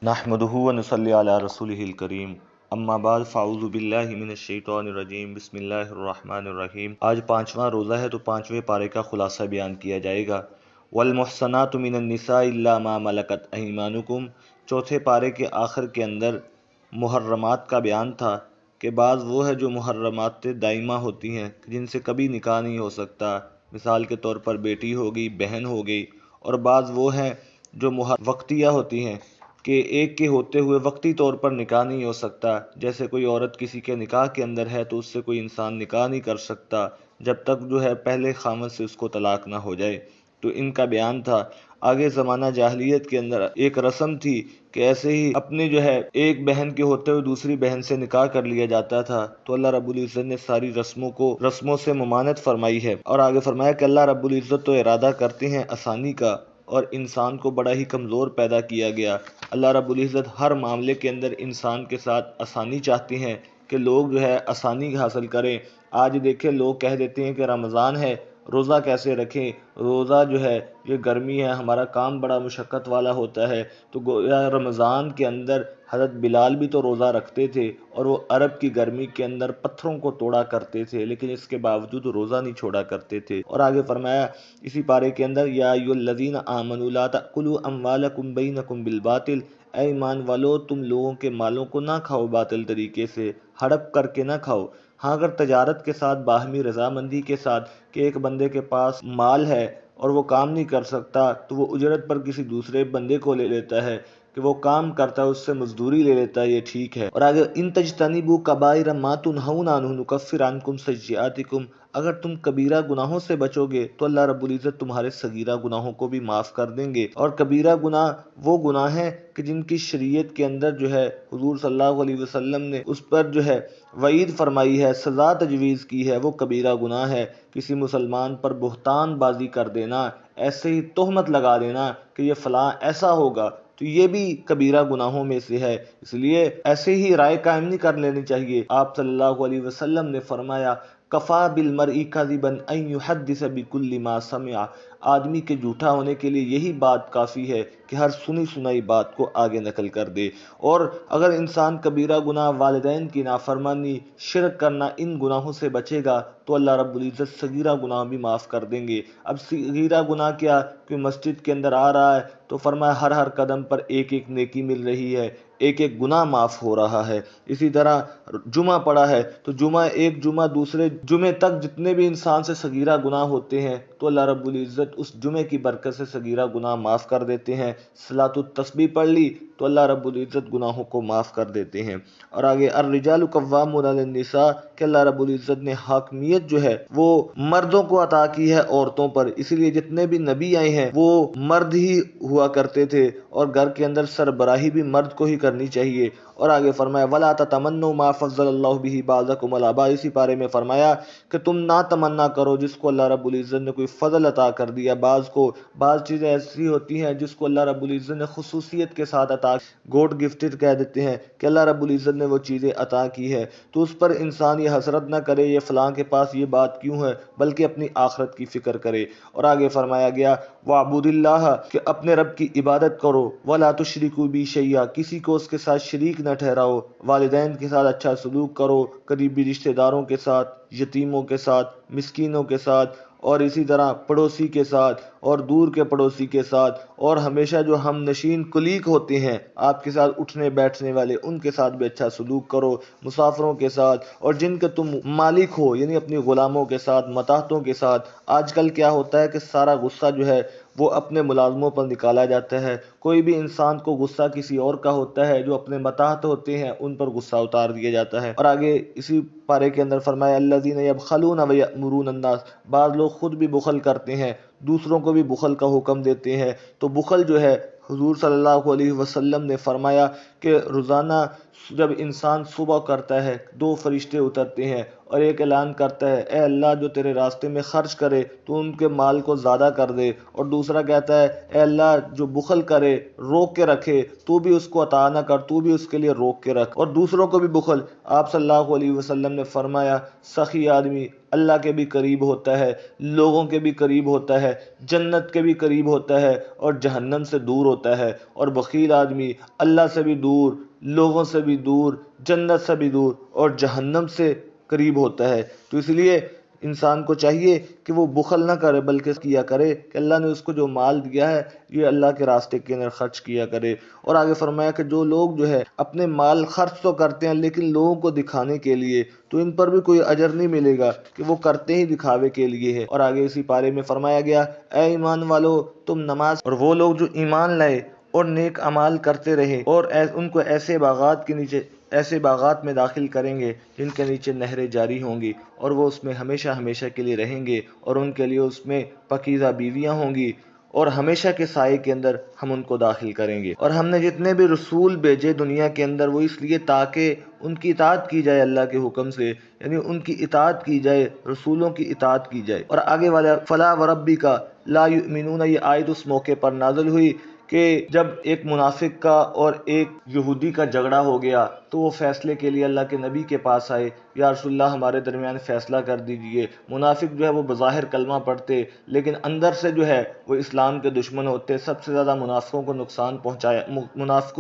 نحمدہ ونصلی علی رسولہ الکریم، اما بعد فاعوذ باللہ من الشیطان الرجیم، بسم اللہ الرحمن الرحیم۔ آج 5واں روزہ ہے تو 5ویں پارے کا خلاصہ بیان کیا جائے گا۔ والمحصنات من النساء الا ما ملکت ایمانکم، چوتھے پارے کے آخر کے اندر محرمات کا بیان تھا کہ بعض وہ ہے جو محرمات دائمہ ہوتی ہیں جن سے کبھی نکاح نہیں ہو سکتا، مثال کے طور پر بیٹی ہو گئی، بہن ہو گئی، اور بعض وہ ہیں جو وقتیہ ہوتی ہیں کہ ایک کے ہوتے ہوئے وقتی طور پر نکاح نہیں ہو سکتا، جیسے کوئی عورت کسی کے نکاح کے اندر ہے تو اس سے کوئی انسان نکاح نہیں کر سکتا جب تک پہلے خامد سے اس کو طلاق نہ ہو جائے، تو ان کا بیان تھا۔ آگے زمانہ جاہلیت کے اندر ایک رسم تھی کہ ایسے ہی اپنے ایک بہن کے ہوتے ہوئے دوسری بہن سے نکاح کر لیا جاتا تھا، تو اللہ رب العزت نے ساری رسموں سے ممانعت فرمائی ہے، اور آگے فرمایا کہ اللہ رب العزت تو ارادہ کرتے ہیں آسانی کا، اور انسان کو بڑا ہی کمزور پیدا کیا گیا۔ اللہ رب العزت ہر معاملے کے اندر انسان کے ساتھ آسانی چاہتے ہیں کہ لوگ آسانی حاصل کریں۔ آج دیکھیں لوگ کہہ دیتے ہیں کہ رمضان ہے، روزہ کیسے رکھیں، روزہ یہ گرمی ہے، ہمارا کام بڑا مشقت والا ہوتا ہے، تو گویا رمضان کے اندر حضرت بلال بھی تو روزہ رکھتے تھے اور وہ عرب کی گرمی کے اندر پتھروں کو توڑا کرتے تھے، لیکن اس کے باوجود روزہ نہیں چھوڑا کرتے تھے۔ اور آگے فرمایا اسی پارے کے اندر، یا ایھا الذین آمنوا لا تأکلوا اموالکم بینکم بالباطل، اے ایمان والو تم لوگوں کے مالوں کو نہ کھاؤ باطل طریقے سے، ہڑپ کر کے نہ کھاؤ۔ ہاں اگر تجارت کے ساتھ، باہمی رضامندی کے ساتھ، کہ ایک بندے کے پاس مال ہے اور وہ کام نہیں کر سکتا تو وہ اجرت پر کسی دوسرے بندے کو لے لیتا ہے کہ وہ کام کرتا ہے، اس سے مزدوری لے لیتا ہے، یہ ٹھیک ہے۔ اور آگے ان تجتنبوا کبائر ما تنہون عنہ نکفر عنکم سیئاتکم، اگر تم کبیرہ گناہوں سے بچو گے تو اللہ رب العزت تمہارے صغیرہ گناہوں کو بھی معاف کر دیں گے۔ اور کبیرہ گناہ وہ گناہ ہیں کہ جن کی شریعت کے اندر حضور صلی اللہ علیہ وسلم نے اس پر وعید فرمائی ہے، سزا تجویز کی ہے، وہ کبیرہ گناہ ہے۔ کسی مسلمان پر بہتان بازی کر دینا، ایسے ہی تہمت لگا دینا کہ یہ فلاں ایسا ہوگا، تو یہ بھی کبیرہ گناہوں میں سے ہے۔ اس لیے ایسے ہی رائے قائم نہیں کر لینی چاہیے۔ آپ صلی اللہ علیہ وسلم نے فرمایا کفا بالمرء کذبا ان یحدث بکل ما سمع، آدمی کے جھوٹا ہونے کے لیے یہی بات کافی ہے کہ ہر سنی سنائی بات کو آگے نقل کر دے۔ اور اگر انسان کبیرہ گناہ، والدین کی نافرمانی، شرک کرنا، ان گناہوں سے بچے گا تو اللہ رب العزت صغیرہ گناہ بھی معاف کر دیں گے۔ اب صغیرہ گناہ کیا، کوئی مسجد کے اندر آ رہا ہے تو فرمایا ہر ہر قدم پر ایک ایک نیکی مل رہی ہے، ایک ایک گناہ معاف ہو رہا ہے۔ اسی طرح جمعہ پڑا ہے تو ایک جمعہ دوسرے جمعے تک جتنے بھی انسان سے صغیرہ گناہ ہوتے ہیں تو اللہ رب العزت اس جمعے کی برکت سے صغیرہ گناہ معاف کر دیتے ہیں۔ صلاۃ التسبیح پڑھ لی تو اللہ رب العزت گناہوں کو معاف کر دیتے ہیں۔ اور آگے الرجال قوامون علی النساء، کہ اللہ رب العزت نے حاکمیت وہ مردوں کو عطا کی ہے عورتوں پر، اسی لیے جتنے بھی نبی آئے ہیں وہ مرد ہی ہوا کرتے تھے، اور گھر کے اندر سربراہی بھی مرد کو ہی کرنی چاہیے۔ اور آگے فرمایا ولا تتمنوا ما فضل اللہ به بعضکم علی بعض، اسی پارے میں فرمایا کہ تم نہ تمنا کرو جس کو اللہ رب العزت نے کوئی فضل عطا کر دیا بعض کو۔ بعض چیزیں ایسی ہوتی ہیں جس کو اللہ رب العزت نے خصوصیت کے ساتھ عطا، گوڈ گفٹڈ کہہ دیتے ہیں کہ اللہ رب العزت نے وہ چیزیں عطا کی ہے، تو اس پر انسان یہ حسرت نہ کرے یہ فلاں کے پاس یہ بات کیوں ہے، بلکہ اپنی آخرت کی فکر کرے۔ اور آگے فرمایا گیا وَاعْبُدِ اللَّهَ، کہ اپنے رب کی عبادت کرو، وَلَا تُشْرِكُوا بِهِ شَيْئًا، کسی کو اس کے ساتھ شریک نہ ٹھہراؤ، والدین کے ساتھ اچھا سلوک کرو، قریبی رشتہ داروں کے ساتھ، یتیموں کے ساتھ، مسکینوں کے ساتھ، اور اسی طرح پڑوسی کے ساتھ اور دور کے پڑوسی کے ساتھ، اور ہمیشہ جو ہم نشین کلیگ ہوتے ہیں آپ کے ساتھ اٹھنے بیٹھنے والے، ان کے ساتھ بھی اچھا سلوک کرو، مسافروں کے ساتھ، اور جن کے تم مالک ہو یعنی اپنی غلاموں کے ساتھ، متاحتوں کے ساتھ۔ آج کل کیا ہوتا ہے کہ سارا غصہ وہ اپنے ملازموں پر نکالا جاتا ہے۔ کوئی بھی انسان کو غصہ کسی اور کا ہوتا ہے، جو اپنے متاحت ہوتے ہیں ان پر غصہ اتار دیا جاتا ہے۔ اور آگے اسی پارے کے اندر فرمایا الذین یبخلون ویأمرون الناس، بعض لوگ خود بھی بخل کرتے ہیں، دوسروں کو بھی بخل کا حکم دیتے ہیں۔ تو بخل حضور صلی اللہ علیہ وسلم نے فرمایا کہ روزانہ جب انسان صبح کرتا ہے 2 فرشتے اترتے ہیں اور ایک اعلان کرتا ہے اے اللہ جو تیرے راستے میں خرچ کرے تو ان کے مال کو زیادہ کر دے، اور دوسرا کہتا ہے اے اللہ جو بخل کرے، روک کے رکھے، تو بھی اس کو عطا نہ کر، تو بھی اس کے لیے روک کے رکھ، اور دوسروں کو بھی بخل۔ آپ صلی اللہ علیہ وسلم نے فرمایا سخی آدمی اللہ کے بھی قریب ہوتا ہے، لوگوں کے بھی قریب ہوتا ہے، جنت کے بھی قریب ہوتا ہے اور جہنم سے دور ہوتا ہے، اور بخیل آدمی اللہ سے بھی دور، لوگوں سے بھی دور، جنت سے بھی دور اور جہنم سے قریب ہوتا ہے۔ تو اس لیے انسان کو چاہیے کہ وہ بخل نہ کرے بلکہ کیا کرے کہ اللہ نے اس کو جو مال دیا ہے یہ اللہ کے راستے کے اندر خرچ کیا کرے۔ اور آگے فرمایا کہ جو لوگ جو ہے اپنے مال خرچ تو کرتے ہیں لیکن لوگوں کو دکھانے کے لیے، تو ان پر بھی کوئی اجر نہیں ملے گا کہ وہ کرتے ہی دکھاوے کے لیے ہے۔ اور آگے اسی پارے میں فرمایا گیا اے ایمان والو تم نماز، اور وہ لوگ جو ایمان لائے اور نیک اعمال کرتے رہے اور ان کو ایسے باغات میں داخل کریں گے جن کے نیچے نہریں جاری ہوں گی اور وہ اس میں ہمیشہ ہمیشہ کے لیے رہیں گے، اور ان کے لیے اس میں پاکیزہ بیویاں ہوں گی اور ہمیشہ کے سائے کے اندر ہم ان کو داخل کریں گے۔ اور ہم نے جتنے بھی رسول بھیجے دنیا کے اندر وہ اس لیے تاکہ ان کی اطاعت کی جائے اللہ کے حکم سے، یعنی ان کی اطاعت کی جائے، رسولوں کی اطاعت کی جائے۔ اور آگے والا فلا وربک لا یؤمنون، یہ آیت اس موقع پر نازل ہوئی کہ جب ایک منافق کا اور ایک یہودی کا جھگڑا ہو گیا تو وہ فیصلے کے لیے اللہ کے نبی کے پاس آئے، یا رسول اللہ ہمارے درمیان فیصلہ کر دیجئے۔ منافق جو ہے وہ بظاہر کلمہ پڑھتے لیکن اندر سے جو ہے وہ اسلام کے دشمن ہوتے۔ سب سے زیادہ منافقوں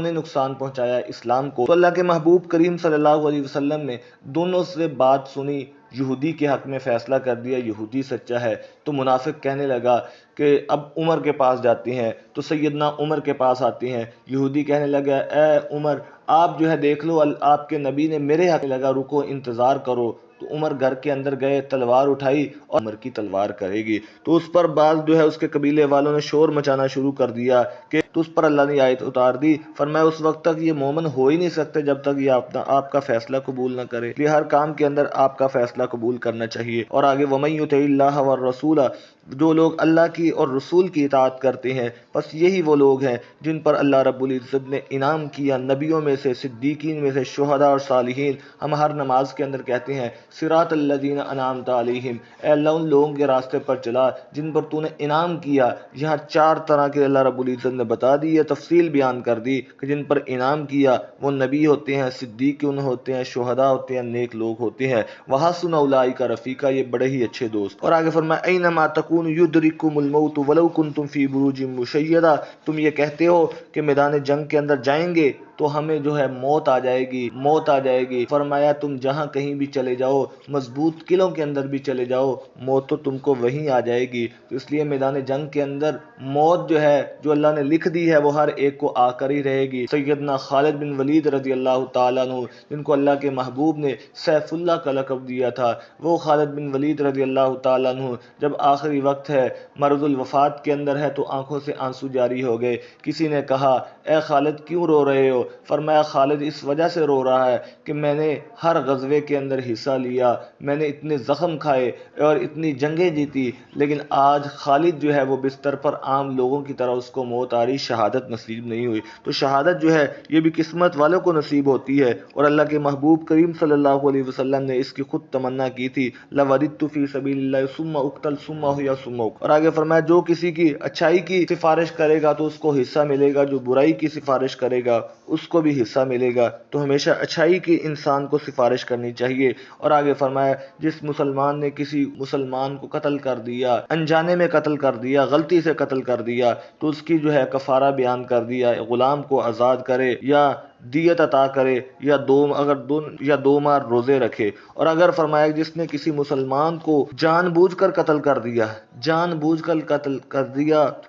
نے نقصان پہنچایا اسلام کو۔ تو اللہ کے محبوب کریم صلی اللہ علیہ وسلم نے دونوں سے بات سنی، یہودی کے حق میں فیصلہ کر دیا یہودی سچا ہے، تو منافق کہنے لگا کہ اب عمر کے پاس جاتے ہیں، تو سیدنا عمر کے پاس آتے ہیں۔ یہودی کہنے لگا اے عمر آپ جو ہے دیکھ لو آپ کے نبی نے میرے حق لگا، رکو انتظار کرو۔ تو عمر گھر کے اندر گئے، تلوار اٹھائی اور عمر کی تلوار کرے گی، تو اس پر بعض جو ہے اس کے قبیلے والوں نے شور مچانا شروع کر دیا کہ تو اس پر اللہ نے آیت اتار دی، فرمایا اس وقت تک یہ مومن ہو ہی نہیں سکتے جب تک یہ آپ کا فیصلہ قبول نہ کرے، یہ ہر کام کے اندر آپ کا فیصلہ قبول کرنا چاہیے۔ اور آگے وَمَن یُطِعِ اللَّهَ وَالرَّسُولَ، جو لوگ اللہ کی اور رسول کی اطاعت کرتے ہیں بس یہی وہ لوگ ہیں جن پر اللہ رب العزت نے انعام کیا، نبیوں میں سے، صدیقین میں سے، شہداء اور صالحین۔ ہم ہر نماز کے اندر کہتے ہیں صراط الذین انعمت علیہم، اے اللہ ان لوگوں کے راستے پر چلا جن پر تو نے انعام کیا۔ یہاں 4 طرح کے اللہ رب العزت نے بتا دی ہے، تفصیل بیان کر دی کہ جن پر انعام کیا وہ نبی ہوتے ہیں، صدیقین ہوتے ہیں، شہداء ہوتے ہیں، نیک لوگ ہوتے ہیں۔ وحسن اولئک رفیقا، یہ بڑے ہی اچھے دوست۔ اور آگے فرمایا اینما تکونوا یدرککم الموت ولو کنتم فی بروج مشیدہ، تم یہ کہتے ہو کہ میدان جنگ کے اندر جائیں گے تو ہمیں جو ہے موت آ جائے گی، فرمایا تم جہاں کہیں بھی چلے جاؤ، مضبوط قلعوں کے اندر بھی چلے جاؤ، موت تو تم کو وہیں آ جائے گی۔ تو اس لیے میدان جنگ کے اندر موت جو ہے جو اللہ نے لکھ دی ہے وہ ہر ایک کو آ کر ہی رہے گی۔ سیدنا خالد بن ولید رضی اللہ تعالیٰ عنہ جن کو اللہ کے محبوب نے سیف اللہ کا لقب دیا تھا، وہ خالد بن ولید رضی اللہ تعالیٰ عنہ جب آخری وقت ہے، مرض الوفات کے اندر ہے، تو آنکھوں سے آنسو جاری ہو گئے۔ کسی نے کہا اے خالد کیوں رو رہے ہو؟ فرمایا خالد اس وجہ سے رو رہا ہے کہ میں نے ہر غزوے کے اندر حصہ لیا، میں نے اتنے زخم کھائے اور اتنی جنگیں جیتی، لیکن آج خالد جو ہے وہ بستر پر عام لوگوں کی طرح اس کو موت آ رہی، شہادت نصیب نہیں ہوئی۔ تو شہادت جو ہے یہ بھی قسمت والوں کو نصیب ہوتی ہے، اور اللہ کے محبوب کریم صلی اللہ علیہ وسلم نے اس کی خود تمنا کی تھی، لَوَدِدتُّ فِي سَبِيلِ اللَّهِ ثُمَّ أُقْتَلْ ثُمَّ أُحْيَىٰ ثُمَّ أُمَاتَ۔ اور آگے فرمایا جو کسی کی اچھائی کی سفارش کرے گا تو اس کو حصہ ملے گا، جو برائی کی سفارش کرے گا اس کو بھی حصہ ملے گا۔ تو ہمیشہ اچھائی کی انسان کو سفارش کرنی چاہیے۔ اور آگے فرمایا جس مسلمان نے کسی مسلمان کو قتل کر دیا، انجانے میں قتل کر دیا، غلطی سے قتل کر دیا، تو اس کی جو ہے کفارہ بیان کر دیا، غلام کو آزاد کرے یا دیت عطا کرے یا دو ماہ روزے رکھے۔ اور اگر فرمایا جس نے کسی مسلمان کو جان بوجھ کر قتل کر دیا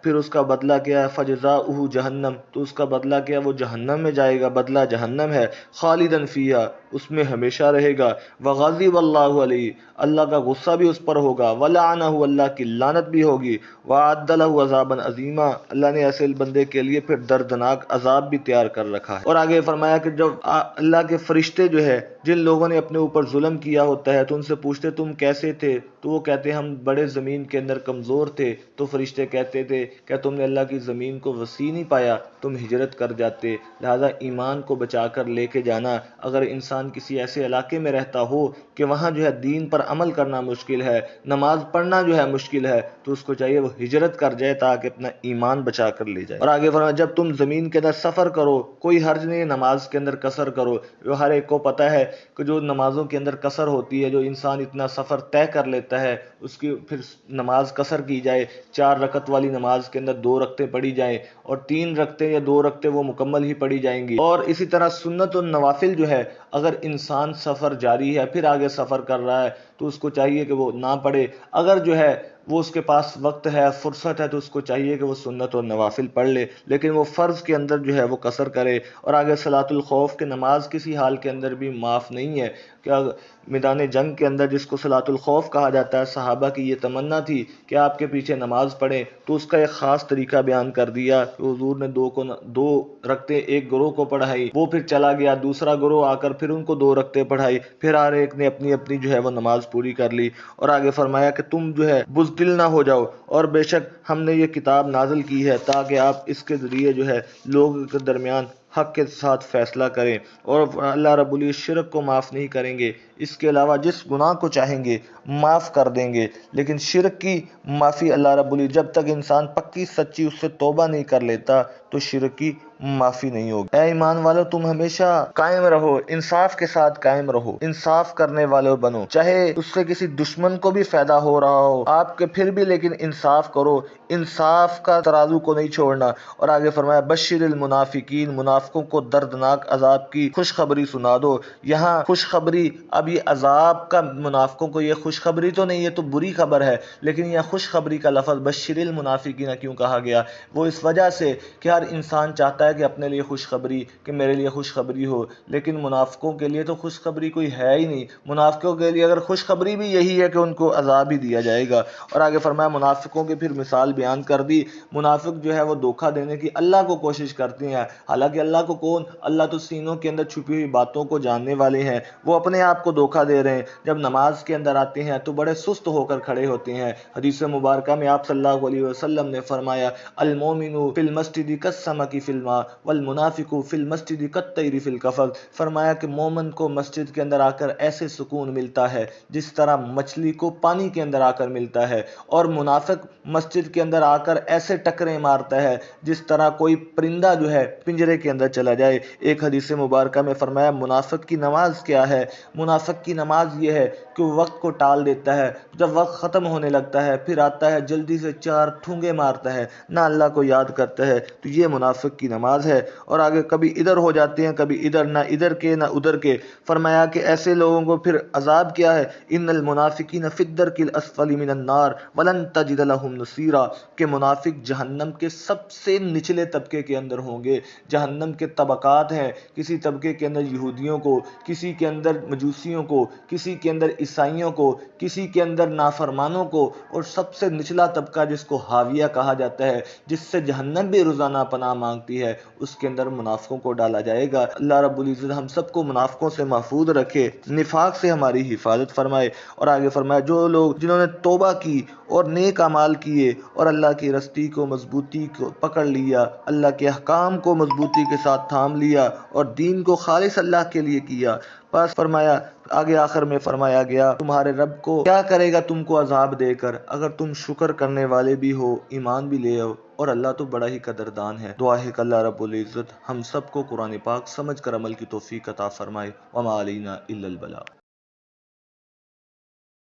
پھر اس کا بدلہ کیا ہے، فجزاؤہ جہنم، تو اس کا بدلہ کیا، وہ جہنم میں جائے گا، بدلہ جہنم ہے، خالدن فیہا، اس میں ہمیشہ رہے گا، وغضب اللہ علیہ، اللہ کا غصہ بھی اس پر ہوگا، ولعنہ، اللہ کی لعنت بھی ہوگی، وأعد لہ عذابا عظیما، اللہ نے ایسے بندے کے لیے پھر دردناک عذاب بھی تیار کر رکھا ہے۔ اور آگے فرمایا کہ جب اللہ کے فرشتے جو ہے جن لوگوں نے اپنے اوپر ظلم کیا ہوتا ہے تو ان سے پوچھتے تم کیسے تھے، تو وہ کہتے ہم بڑے زمین کے اندر کمزور تھے، تو فرشتے کہتے تھے کہ تم نے اللہ کی زمین کو وسیع نہیں پایا، تم ہجرت کر جاتے۔ لہذا ایمان کو بچا کر لے کے جانا، اگر انسان کسی ایسے علاقے میں رہتا ہو کہ وہاں جو ہے دین پر عمل کرنا مشکل ہے، نماز پڑھنا جو ہے مشکل ہے، تو اس کو چاہیے وہ ہجرت کر جائے تاکہ اپنا ایمان بچا کر لے جائے۔ اور آگے فرمایا جب تم زمین کے اندر سفر کرو، کوئی حرج نہیں نماز کے اندر قصر کرو۔ جو ہر ایک کو پتہ ہے کہ جو نمازوں کے اندر قصر ہوتی ہے، جو انسان اتنا سفر طے کر لیتا ہے اس کی پھر نماز قصر کی جائے، 4 رکعت والی نماز کے اندر 2 رکعتیں پڑھی جائیں اور 3 رکعتیں یا 2 رکعتیں وہ مکمل ہی پڑھی جائیں گی۔ اور اسی طرح سنت و نوافل جو ہے، اگر انسان سفر جاری ہے پھر آگے سفر کر رہا ہے تو اس کو چاہیے کہ وہ نہ پڑھے۔ اگر جو ہے وہ اس کے پاس وقت ہے، فرصت ہے، تو اس کو چاہیے کہ وہ سنت اور نوافل پڑھ لے، لیکن وہ فرض کے اندر جو ہے وہ قصر کرے۔ اور آگے صلاۃ الخوف کی نماز کسی حال کے اندر بھی معاف نہیں ہے۔ کیا میدان جنگ کے اندر جس کو صلاۃ الخوف کہا جاتا ہے، صحابہ کی یہ تمنا تھی کہ آپ کے پیچھے نماز پڑھیں، تو اس کا ایک خاص طریقہ بیان کر دیا کہ حضور نے 2 رکعتیں ایک گروہ کو پڑھائی، وہ پھر چلا گیا، دوسرا گروہ آ کر پھر ان کو 2 رکعتیں پڑھائی، پھر ہر ایک نے اپنی اپنی جو ہے وہ نماز پوری کر لی۔ اور آگے فرمایا کہ تم جو ہے بزدل نہ ہو جاؤ، اور بے شک ہم نے یہ کتاب نازل کی ہے تاکہ آپ اس کے ذریعے جو ہے لوگوں کے درمیان حق کے ساتھ فیصلہ کریں، اور اللہ رب العزت شرک کو معاف نہیں کریں گے، اس کے علاوہ جس گناہ کو چاہیں گے معاف کر دیں گے، لیکن شرک کی معافی اللہ رب العزت جب تک انسان پکی سچی اس سے توبہ نہیں کر لیتا تو شرک کی معافی نہیں ہوگی۔ اے ایمان والو تم ہمیشہ قائم رہو، انصاف کے ساتھ قائم رہو، انصاف کرنے والے بنو، چاہے اس سے کسی دشمن کو بھی فائدہ ہو رہا ہو آپ کے، پھر بھی لیکن انصاف کرو، انصاف کا ترازو کو نہیں چھوڑنا۔ اور آگے فرمایا بشر المنافقین، منافقوں کو دردناک عذاب کی خوشخبری سنا دو۔ یہاں خوشخبری، اب یہ عذاب کا منافقوں کو یہ خوشخبری تو نہیں، یہ تو بری خبر ہے، لیکن یہ خوشخبری کا لفظ بشر المنافقین کیوں کہا گیا؟ وہ اس وجہ سے کہ ہر انسان چاہتا ہے کہ اپنے لیے خوشخبری، کہ میرے لیے خوشخبری ہو، لیکن منافقوں کے لیے تو خوشخبری کوئی ہے ہی نہیں۔ منافقوں کے لیے اگر خوشخبری بھی یہی ہے کہ ان کو عذاب ہی دیا جائے گا۔ اور آگے فرمایا منافقوں کی پھر مثال بیان کر دی۔ منافق جو ہے وہ دھوکہ دینے کی اللہ کو کوشش کرتے ہیں، حالانکہ اللہ کو کون، اللہ تو سینوں کے اندر چھپی ہوئی باتوں کو جاننے والے ہیں، وہ اپنے آپ کو دھوکہ دے رہے ہیں۔ جب نماز کے اندر آتے ہیں تو بڑے سست ہو کر کھڑے ہوتے ہیں۔ حدیث مبارکہ میں آپ صلی اللہ علیہ وسلم نے فرمایا المومن فی المسجد کالسمک فی الماء والمنافق فی المسجد کالطیر فی الکفر۔ فرمایا کہ مومن کو مسجد کے اندر آ کر ایسے سکون ملتا ہے جس طرح مچھلی کو پانی کے اندر آ کر ملتا ہے، اور منافق مسجد کے اندر آ کر ایسے ٹکریں مارتا ہے جس طرح کوئی پرندہ جو ہے پنجرے کے اندر چلا جائے۔ ایک حدیث مبارکہ میں فرمایا منافق کی نماز کیا ہے؟ منافق کی نماز یہ ہے کہ وہ وقت کو ٹال دیتا ہے، جب وقت ختم ہونے لگتا ہے پھر آتا ہے جلدی سے 4 ٹھونگے مارتا ہے، نہ اللہ کو یاد کرتا ہے، تو یہ منافق کی نماز ہے۔ اور آگے کبھی ادھر ہو جاتے ہیں کبھی ادھر، نہ ادھر کے نہ ادھر کے۔ فرمایا کہ ایسے لوگوں کو پھر عذاب کیا ہے؟ ان المنافقین فی الدرک الاسفل من النار ولن تجد لهم نصیرا، کہ منافق جہنم کے سب سے نچلے طبقے کے اندر ہوں گے۔ جہنم کے طبقات ہیں، کسی طبقے کے اندر یہودیوں کو، کسی کے اندر مجوسیوں کو، کسی کے اندر عیسائیوں کو، کسی کے اندر نافرمانوں کو، اور سب سے نچلا طبقہ جس کو حاویہ کہا جاتا ہے، جس سے جہنم بھی روزانہ پناہ مانگتی ہے، اس کے اندر منافقوں کو ڈالا جائے گا۔ اللہ رب العزت ہم سب کو منافقوں سے محفوظ رکھے، نفاق سے ہماری حفاظت فرمائے۔ اور آگے فرمایا جو لوگ جنہوں نے توبہ کی اور نیک اعمال کیے اور اللہ کی رستی کو مضبوطی کو پکڑ لیا، اللہ کے احکام کو مضبوطی کے ساتھ تھام لیا اور دین کو خالص اللہ کے لیے کیا، بس فرمایا آگے آخر میں فرمایا گیا تمہارے رب کو کیا کرے گا تم کو عذاب دے کر، اگر تم شکر کرنے والے بھی ہو، ایمان بھی لے آؤ، اور اللہ تو بڑا ہی قدردان ہے۔ دعا ہے کہ اللہ رب العزت ہم سب کو قرآن پاک سمجھ کر عمل کی توفیق عطا فرمائے۔ وما علینا الا البلاغ۔